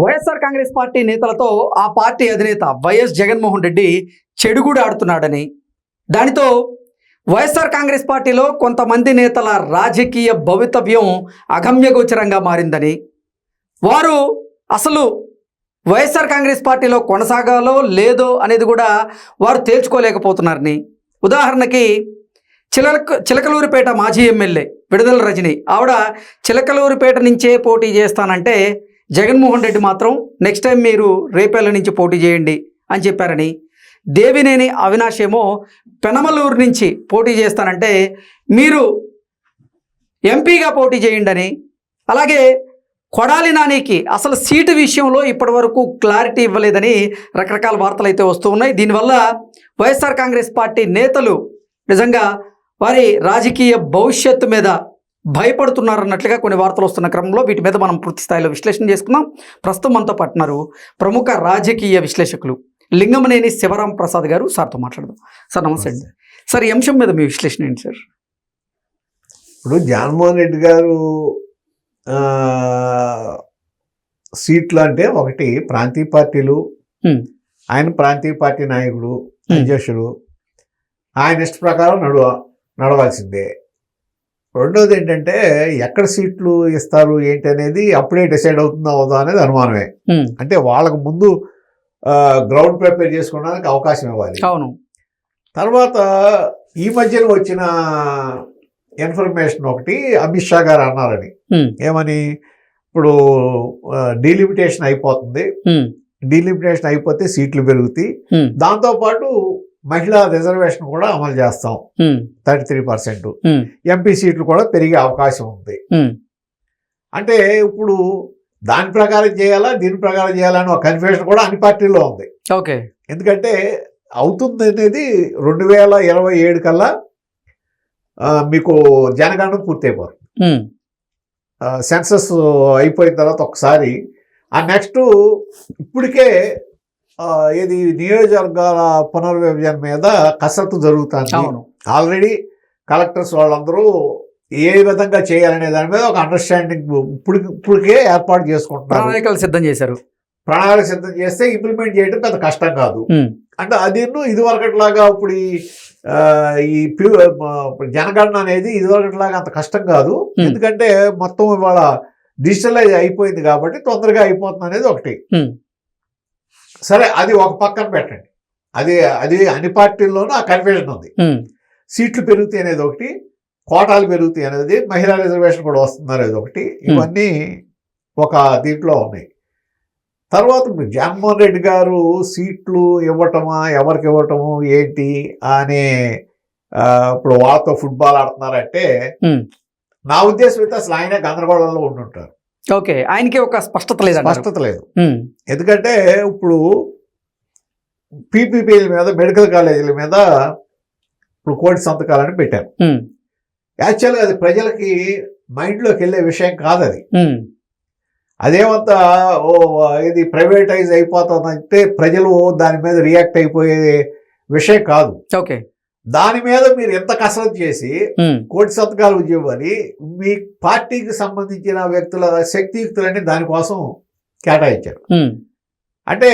YSR Congress party నేతలతో ఆ party అధినేత వైఎస్ జగన్మోహన్ రెడ్డి చెడుగుడు ఆడుతున్నాడని, దానితో వైఎస్ఆర్ కాంగ్రెస్ పార్టీలో కొంతమంది నేతల రాజకీయ భవితవ్యం అగమ్యగోచరంగా మారిందని, వారు అసలు వైఎస్ఆర్ కాంగ్రెస్ పార్టీలో కొనసాగాలో లేదో అనేది కూడా వారు తేల్చుకోలేకపోతున్నారని, ఉదాహరణకి చిలకలూరిపేట మాజీ ఎమ్మెల్యే విడుదల రజని ఆవిడ చిలకలూరిపేట నుంచే పోటీ చేస్తానంటే జగన్మోహన్ రెడ్డి మాత్రం నెక్స్ట్ టైం మీరు రేపేళ్ల నుంచి పోటీ చేయండి అని చెప్పారని, దేవినేని అవినాష్ ఏమో పెనమలూరు నుంచి పోటీ చేస్తానంటే మీరు ఎంపీగా పోటీ చేయండి అని, అలాగే కొడాలి నానికి అసలు సీటు విషయంలో ఇప్పటివరకు క్లారిటీ ఇవ్వలేదని రకరకాల వార్తలు అయితే వస్తూ ఉన్నాయి. దీనివల్ల వైఎస్ఆర్ కాంగ్రెస్ పార్టీ నేతలు నిజంగా వారి రాజకీయ భవిష్యత్తు మీద భయపడుతున్నారన్నట్లుగా కొన్ని వార్తలు వస్తున్న క్రమంలో వీటి మీద మనం పూర్తి స్థాయిలో విశ్లేషణ చేసుకుందాం. ప్రస్తుతం మనతో పట్టినారు ప్రముఖ రాజకీయ విశ్లేషకులు లింగమనేని శివరాం ప్రసాద్ గారు. సార్తో మాట్లాడదాం. సార్ నమస్తే అండి. సార్ ఈ అంశం మీద మీ విశ్లేషణ ఏంటి సార్? ఇప్పుడు జగన్మోహన్ రెడ్డి గారు సీట్లు అంటే ఒకటి ప్రాంతీయ పార్టీలు, ఆయన ప్రాంతీయ పార్టీ నాయకుడు అధ్యక్షుడు, ఆయన ఇష్ట ప్రకారం నడవాల్సిందే. రెండోది ఏంటంటే ఎక్కడ సీట్లు ఇస్తారు ఏంటి అనేది అప్పుడే డిసైడ్ అవుతుందా అవుదా అనేది అనుమానమే. అంటే వాళ్ళకు ముందు గ్రౌండ్ ప్రిపేర్ చేసుకోవడానికి అవకాశం ఇవ్వాలి. అవును. తర్వాత ఈ మధ్యలో వచ్చిన ఇన్ఫర్మేషన్ ఒకటి అమిత్ షా గారు అన్నారని, ఏమని, ఇప్పుడు డీలిమిటేషన్ అయిపోతుంది, డీలిమిటేషన్ అయిపోతే సీట్లు పెరుగుతాయి, దాంతోపాటు మహిళా రిజర్వేషన్ కూడా అమలు చేస్తాం 33%, ఎంపీ సీట్లు కూడా పెరిగే అవకాశం ఉంది. అంటే ఇప్పుడు దాని ప్రకారం చేయాలా దీని ప్రకారం చేయాలా అని ఒక కన్ఫ్యూజన్ కూడా అన్ని పార్టీల్లో ఉంది. ఓకే. ఎందుకంటే అవుతుంది అనేది 2027 కల్లా మీకు జనగణన పూర్తయిపోతుంది. సెన్సస్ అయిపోయిన తర్వాత ఒకసారి ఆ నెక్స్ట్ ఇప్పటికే ఇది నియోజకవర్గాల పునర్విభజన మీద కసరత్తు జరుగుతుంది. ఆల్రెడీ కలెక్టర్స్ వాళ్ళందరూ ఏ విధంగా చేయాలనే దాని మీద ఒక అండర్స్టాండింగ్ ఇప్పటికే ఏర్పాటు చేసుకుంటున్నారు. ప్రణాళికలు సిద్ధం చేశారు. ప్రణాళిక సిద్ధం చేస్తే ఇంప్లిమెంట్ చేయడం పెద్ద కష్టం కాదు. అంటే అది ఇదివరకట్లాగా ఇప్పుడు ఈ జనగణన అనేది ఇదివరకట్లాగా అంత కష్టం కాదు. ఎందుకంటే మొత్తం ఇవాళ డిజిటలైజ్ అయిపోయింది కాబట్టి తొందరగా అయిపోతుంది అనేది ఒకటి. సరే, అది ఒక పక్కన పెట్టండి. అది అన్ని పార్టీల్లోనూ ఆ కన్ఫ్యూజన్ ఉంది. సీట్లు పెరుగుతాయి అనేది ఒకటి, కోటాలు పెరుగుతాయి అనేది, మహిళా రిజర్వేషన్ కూడా వస్తుంది అనేది ఒకటి. ఇవన్నీ ఒక దీంట్లో ఉన్నాయి. తర్వాత ఇప్పుడు జగన్మోహన్ రెడ్డి గారు సీట్లు ఇవ్వటమా ఎవరికి ఇవ్వటము ఏంటి అనే ఇప్పుడు వాళ్ళతో ఫుట్బాల్ ఆడుతున్నారంటే నా ఉద్దేశం అయితే అసలు ఆయన గందరగోళంలో ఉంటుంటారు. ఓకే. ఆయనకి ఒక స్పష్టత లేదు. ఎందుకంటే ఇప్పుడు పీపీపీల మీద, మెడికల్ కాలేజీల మీద ఇప్పుడు కోటి సంతకాలని పెట్టారు. యాక్చువల్గా అది ప్రజలకి మైండ్లోకి వెళ్ళే విషయం కాదు. అదేమంతా ఇది ప్రైవేటైజ్ అయిపోతుందంటే ప్రజలు దాని మీద రియాక్ట్ అయిపోయే విషయం కాదు. ఓకే. దాని మీద మీరు ఎంత కసరత్తు చేసి కోటి సంతకాలు ఉద్యమని మీ పార్టీకి సంబంధించిన వ్యక్తుల శక్తియుక్తులన్నీ దానికోసం కేటాయించారు. అంటే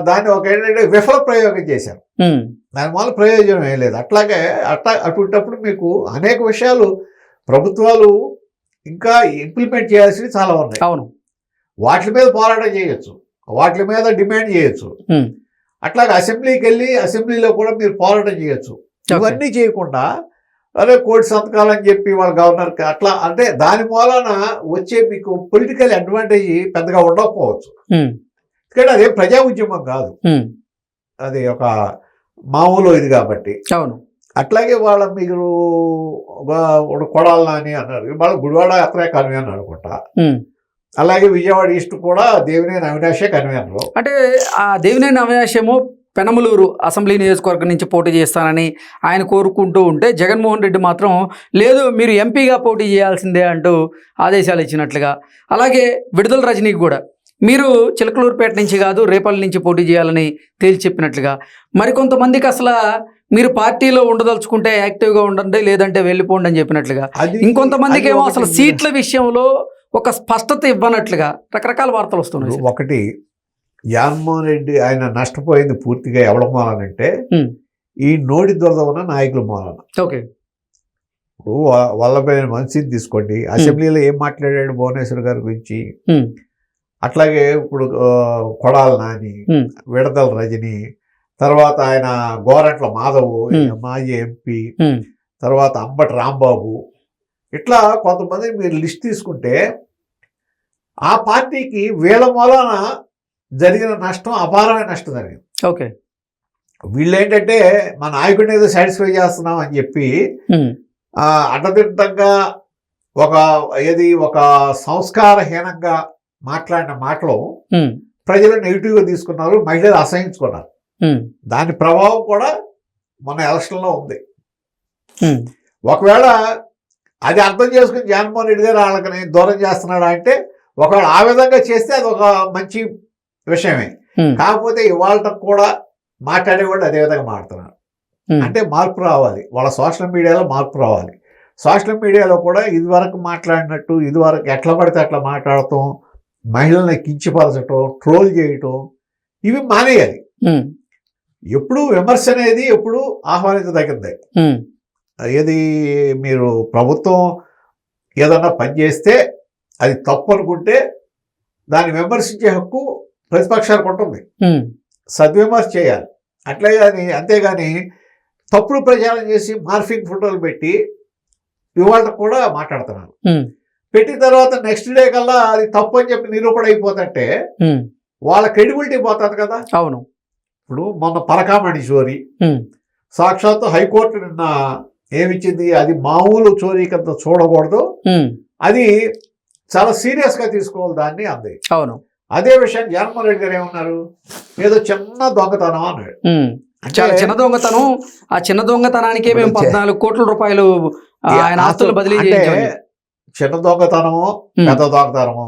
దాన్ని ఏంటంటే విఫల ప్రయోగం చేశారు. దానివల్ల ప్రయోజనం ఏం లేదు. అట్లాగే అటువంటిప్పుడు మీకు అనేక విషయాలు ప్రభుత్వాలు ఇంకా ఇంప్లిమెంట్ చేయాల్సినవి చాలా ఉన్నాయి. అవును. వాటి మీద పోరాటం చేయొచ్చు, వాటి మీద డిమాండ్ చేయొచ్చు. అట్లాగే అసెంబ్లీకి వెళ్ళి అసెంబ్లీలో కూడా మీరు పోరాటం చేయొచ్చు. ఇవన్నీ చేయకుండా అదే కోటి సంతకాలు అని చెప్పి వాళ్ళ గవర్నర్కి అట్లా అంటే దాని మూలన వచ్చే మీకు పొలిటికల్ అడ్వాంటేజ్ పెద్దగా ఉండకపోవచ్చు. ఎందుకంటే అదే ప్రజా ఉద్యమం కాదు, అది ఒక మామూలు ఇది కాబట్టి. అవును. అట్లాగే మీరు కొడాలని అని అన్నారు, వాళ్ళ గుడివాడ అత్రే కన్వీనర్ అనుకుంటా. అలాగే విజయవాడ ఈస్ట్ కూడా దేవినేని అవినాషే కన్వీనర్. అంటే ఆ దేవినేని అవినాష్ ఏమో పెనమలూరు అసెంబ్లీ నియోజకవర్గం నుంచి పోటీ చేస్తానని ఆయన కోరుకుంటూ ఉంటే, జగన్మోహన్ రెడ్డి మాత్రం లేదు మీరు ఎంపీగా పోటీ చేయాల్సిందే అంటూ ఆదేశాలు ఇచ్చినట్లుగా, అలాగే విడుదల రజనీకి కూడా మీరు చిలకలూరుపేట నుంచి కాదు రేపల్లి నుంచి పోటీ చేయాలని తేల్చి చెప్పినట్లుగా, మరికొంతమందికి అసలు మీరు పార్టీలో ఉండదలుచుకుంటే యాక్టివ్గా ఉండండి లేదంటే వెళ్ళిపోండి అని చెప్పినట్లుగా, ఇంకొంతమందికి ఏమో అసలు సీట్ల విషయంలో ఒక స్పష్టత ఇవ్వనట్లుగా రకరకాల వార్తలు వస్తున్నాయి. ఒకటి, జగన్మోహన్ రెడ్డి ఆయన నష్టపోయింది పూర్తిగా ఎవడ మూలనంటే ఈ నోటి దురద ఉన్న నాయకుల మూలన. ఓకే, ఇప్పుడు వల్లభనేని వంశీని తీసుకోండి, అసెంబ్లీలో ఏం మాట్లాడాడు భువనేశ్వర్ గారి గురించి. అట్లాగే ఇప్పుడు కొడాల నాని, విడదల రజని, తర్వాత ఆయన గోరంట్ల మాధవ్ మాజీ ఎంపీ, తర్వాత అంబటి రాంబాబు, ఇట్లా కొంతమంది మీరు లిస్ట్ తీసుకుంటే ఆ పార్టీకి వీళ్ళ మూలన జరిగిన నష్టం అపారమైన నష్టం జరిగింది. ఓకే, వీళ్ళు ఏంటంటే మా నాయకుడిని ఏదో సాటిస్ఫై చేస్తున్నాం అని చెప్పి అడ్డదిడ్డంగా ఒక సంస్కారహీనంగా మాట్లాడిన మాటలు ప్రజలు నెగిటివ్గా తీసుకున్నారు, మహిళలు అసహించుకున్నారు. దాని ప్రభావం కూడా మన ఎలక్షన్లో ఉంది. ఒకవేళ అది అర్థం చేసుకుని జగన్మోహన్ రెడ్డి గారు వాళ్ళకి దూరం చేస్తున్నాడా అంటే, ఒకవేళ ఆ విధంగా చేస్తే అది ఒక మంచి విషయమే. కాకపోతే ఇవాళ కూడా మాట్లాడేవాళ్ళు అదే విధంగా మాట్లాడుతున్నారు. అంటే మార్పు రావాలి, వాళ్ళ సోషల్ మీడియాలో మార్పు రావాలి. సోషల్ మీడియాలో కూడా ఇదివరకు మాట్లాడినట్టు ఇదివరకు ఎట్లా పడితే అట్లా మాట్లాడటం, మహిళల్ని కించపరచటం, ట్రోల్ చేయటం, ఇవి మానేయాలి. ఎప్పుడు విమర్శ అనేది ఎప్పుడు ఆహ్వానించదగిందే. ఏది మీరు ప్రభుత్వం ఏదన్నా పని చేస్తే అది తప్పు అనుకుంటే దాన్ని విమర్శించే హక్కు ప్రతిపక్షానికి ఉంటుంది, సద్విమర్శ చేయాలి. అంతేగాని తప్పుడు ప్రచారం చేసి మార్ఫింగ్ ఫోటోలు పెట్టి ఇవాళ కూడా మాట్లాడుతున్నారు. పెట్టిన తర్వాత నెక్స్ట్ డే కల్లా అది తప్పు అని చెప్పి నిరూపణ అయిపోతుంటే వాళ్ళ క్రెడిబిలిటీ పోతుంది కదా. అవును, ఇప్పుడు మొన్న పరకామణి చోరీ సాక్షాత్తు హైకోర్టు నిన్న ఏమిచ్చింది, అది మామూలు చోరీ కింద చూడకూడదు, అది చాలా సీరియస్ గా తీసుకోవాలి దాన్ని అంది. అవును, అదే విషయం జగన్మోహన్ రెడ్డి గారు ఏమన్నారు, ఏదో చిన్న దొంగతనం అన్నాడు. చాలా చిన్న దొంగతనం. ఆ చిన్న దొంగతనానికే మేము 14 కోట్ల రూపాయలు ఆయన ఆస్తులు బదిలీ చేయించాము. చిన్న దొంగతనము పెద్ద దొంగతనము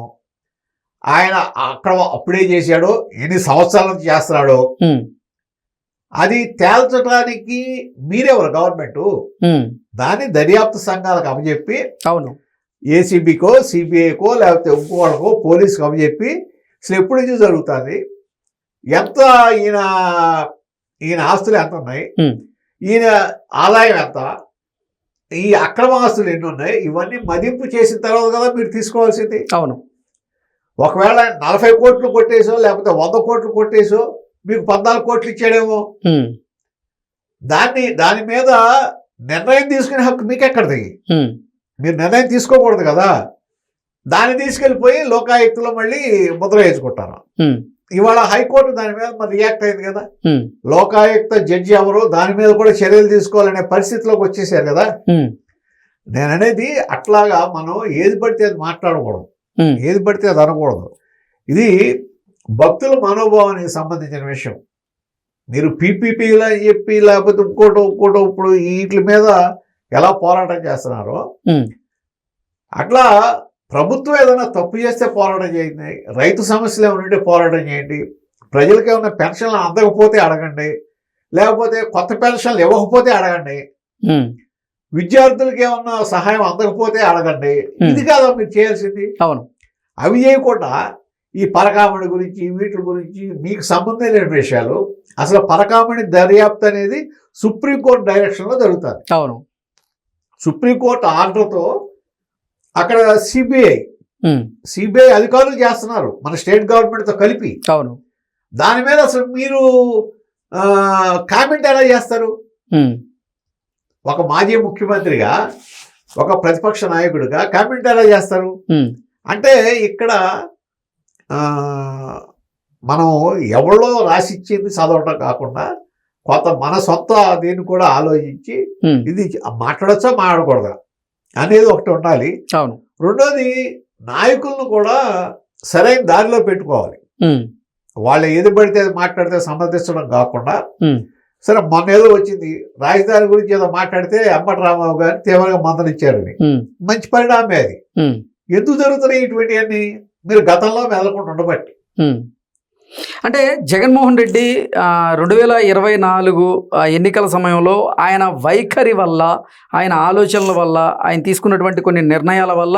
ఆయన అక్కడ అప్పుడే చేశాడు, ఎన్ని సంవత్సరాల నుంచి చేస్తున్నాడు, అది తేల్చడానికి మీరెవరు గవర్నమెంట్ దాన్ని దర్యాప్తు సంఘాలకు అప్పచెప్పి, అవును, ఏసీబీకో సిబిఐకో లేకపోతే ఇంకోళ్ళకో పోలీసుకు అప్పచెప్పి అసలు ఎప్పుడు నుంచి జరుగుతుంది, ఎంత ఈయన ఆస్తులు ఎంత ఉన్నాయి, ఈయన ఆదాయం ఎంత, ఈ అక్రమ ఆస్తులు ఎన్ని ఉన్నాయి, ఇవన్నీ మదింపు చేసిన తర్వాత కదా మీరు తీసుకోవాల్సింది. అవును, ఒకవేళ 40 కోట్లు కొట్టేసో లేకపోతే 100 కోట్లు కొట్టేసో మీకు 14 కోట్లు ఇచ్చాడేమో, దాని మీద నిర్ణయం తీసుకునే హక్కు మీకు ఎక్కడిది? మీరు నిర్ణయం తీసుకోకూడదు కదా. దాన్ని తీసుకెళ్ళిపోయి లోకాయుక్తలో మళ్ళీ ముద్ర వేసుకుంటారు. ఇవాళ హైకోర్టు దాని మీద మరి రియాక్ట్ అయింది కదా. లోకాయుక్త జడ్జి ఎవరు, దాని మీద కూడా చర్యలు తీసుకోవాలనే పరిస్థితిలోకి వచ్చేసారు కదా. నేను అనేది అట్లాగా మనం ఏది పడితే అది మాట్లాడకూడదు, ఏది పడితే అది అనకూడదు. ఇది భక్తుల మనోభావానికి సంబంధించిన విషయం. మీరు పీపీపీలు అని చెప్పి లేకపోతే ఇంకోటో ఇప్పుడు వీటి మీద ఎలా పోరాటం చేస్తున్నారో అట్లా ప్రభుత్వం ఏదైనా తప్పు చేస్తే పోరాటం చేయండి, రైతు సమస్యలు ఏమైనా పోరాటం చేయండి, ప్రజలకు ఏమైనా పెన్షన్లు అందకపోతే అడగండి, లేకపోతే కొత్త పెన్షన్లు ఇవ్వకపోతే అడగండి, విద్యార్థులకి ఏమన్నా సహాయం అందకపోతే అడగండి. ఇది కాదా మీరు చేయాల్సింది. అవును, అవి చేయకుండా ఈ పరకామణి గురించి వీటి గురించి మీకు సంబంధం లేని విషయాలు. అసలు పరకామణి దర్యాప్తు అనేది సుప్రీంకోర్టు డైరెక్షన్లో జరుగుతుంది. అవును, సుప్రీంకోర్టు ఆర్డర్తో అక్కడ సిబిఐ అధికారులు చేస్తున్నారు మన స్టేట్ గవర్నమెంట్తో కలిపి. అవును, దాని మీద అసలు మీరు కామెంట్ ఎలా చేస్తారు? ఒక మాజీ ముఖ్యమంత్రిగా ఒక ప్రతిపక్ష నాయకుడిగా కామెంట్ ఎలా చేస్తారు? అంటే ఇక్కడ మనం ఎవరో రాసిచ్చింది చదవటం కాకుండా కొంత మన సొంత దీన్ని కూడా ఆలోచించి ఇది మాట్లాడచ్చా మాట్లాడకూడదా అనేది ఒకటి ఉండాలి. అవును, రెండోది నాయకులను కూడా సరైన దారిలో పెట్టుకోవాలి. వాళ్ళు ఏది పడితే అది మాట్లాడితే సమర్థించడం కాకుండా, సరే మొన్న ఏదో వచ్చింది రాజధాని గురించి ఏదో మాట్లాడితే అంబటి రాంబాబు గారిని తీవ్రంగా మందలిచ్చారని, మంచి పరిణామే అది. ఎందుకు జరుగుతున్నాయి ఇటువంటివన్నీ? మీరు గతంలో మెదలకుండా ఉండబట్టి. అంటే జగన్మోహన్ రెడ్డి 2024 ఎన్నికల సమయంలో ఆయన వైఖరి వల్ల, ఆయన ఆలోచనల వల్ల, ఆయన తీసుకున్నటువంటి కొన్ని నిర్ణయాల వల్ల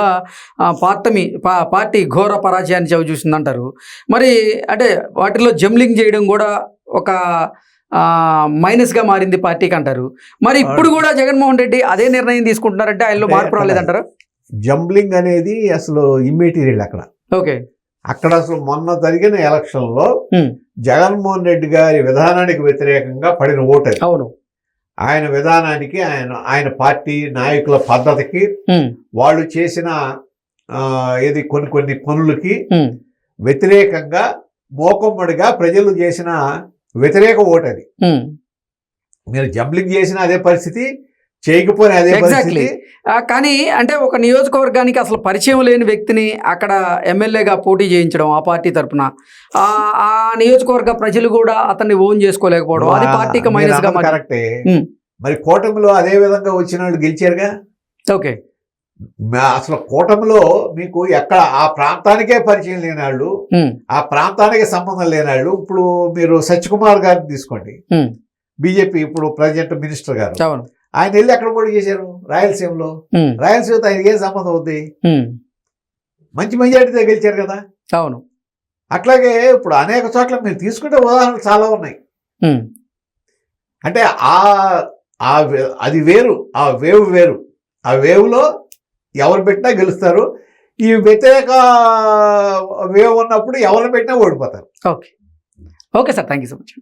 పార్టీ ఘోర పరాజయాన్ని చవిచూసిందంటారు. మరి అంటే వాటిలో జంబ్లింగ్ చేయడం కూడా ఒక మైనస్గా మారింది పార్టీకి అంటారు. మరి ఇప్పుడు కూడా జగన్మోహన్ రెడ్డి అదే నిర్ణయం తీసుకుంటున్నారంటే ఆయనలో మార్పు రాలేదంటారా? జంబ్లింగ్ అనేది అసలు ఇమ్మెటీరియల్ అక్కడ. ఓకే. అక్కడ అసలు మొన్న జరిగిన ఎలక్షన్లో జగన్మోహన్ రెడ్డి గారి విధానానికి వ్యతిరేకంగా పడిన ఓటు అది. అవును. ఆయన విధానానికి, ఆయన పార్టీ నాయకుల పద్ధతికి, వాళ్ళు చేసిన కొన్ని పనులకి వ్యతిరేకంగా మోకమ్మడిగా ప్రజలు చేసిన వ్యతిరేక ఓటు అది. మీరు జంబ్లింగ్ చేసిన అదే పరిస్థితి, చేయకపోయినా అదే పరిస్థితి. కానీ అంటే ఒక నియోజకవర్గానికి అసలు పరిచయం లేని వ్యక్తిని అక్కడ ఎమ్మెల్యేగా పోటీ చేయించడం ఆ పార్టీ తరఫున, ఆ నియోజకవర్గ ప్రజలు కూడా అతన్ని ఓన్ చేసుకోలేకపోవడం, అది పార్టీకి మైనస్ గా. కరెక్టే. మరి కూటమిలో అదే విధంగా వచ్చిన వాళ్ళు గెలిచారుగా. ఓకే. అసలు కూటమిలో మీకు ఎక్కడ ఆ ప్రాంతానికే పరిచయం లేనాళ్ళు, ఆ ప్రాంతానికి సంబంధం లేనాళ్ళు. ఇప్పుడు మీరు సత్యకుమార్ గారిని తీసుకోండి, బీజేపీ ఇప్పుడు ప్రెసిడెంట్ మినిస్టర్ గారు. ఆయన వెళ్ళి ఎక్కడ పోటీ చేశారు? రాయలసీమలో. రాయలసీమతో ఆయనకి ఏం సంబంధం అవుద్ది? మంచి మెజార్టీతో గెలిచారు కదా. అవును. అట్లాగే ఇప్పుడు అనేక చోట్ల మీరు తీసుకుంటే ఉదాహరణలు చాలా ఉన్నాయి. అంటే అది వేరు, ఆ వేవ్ వేరు. ఆ వేవ్లో ఎవరు పెట్టినా గెలుస్తారు. ఈ వ్యతిరేక వేవ్ ఉన్నప్పుడు ఎవరు పెట్టినా ఓడిపోతారు. Okay. Okay sir, thank you so much.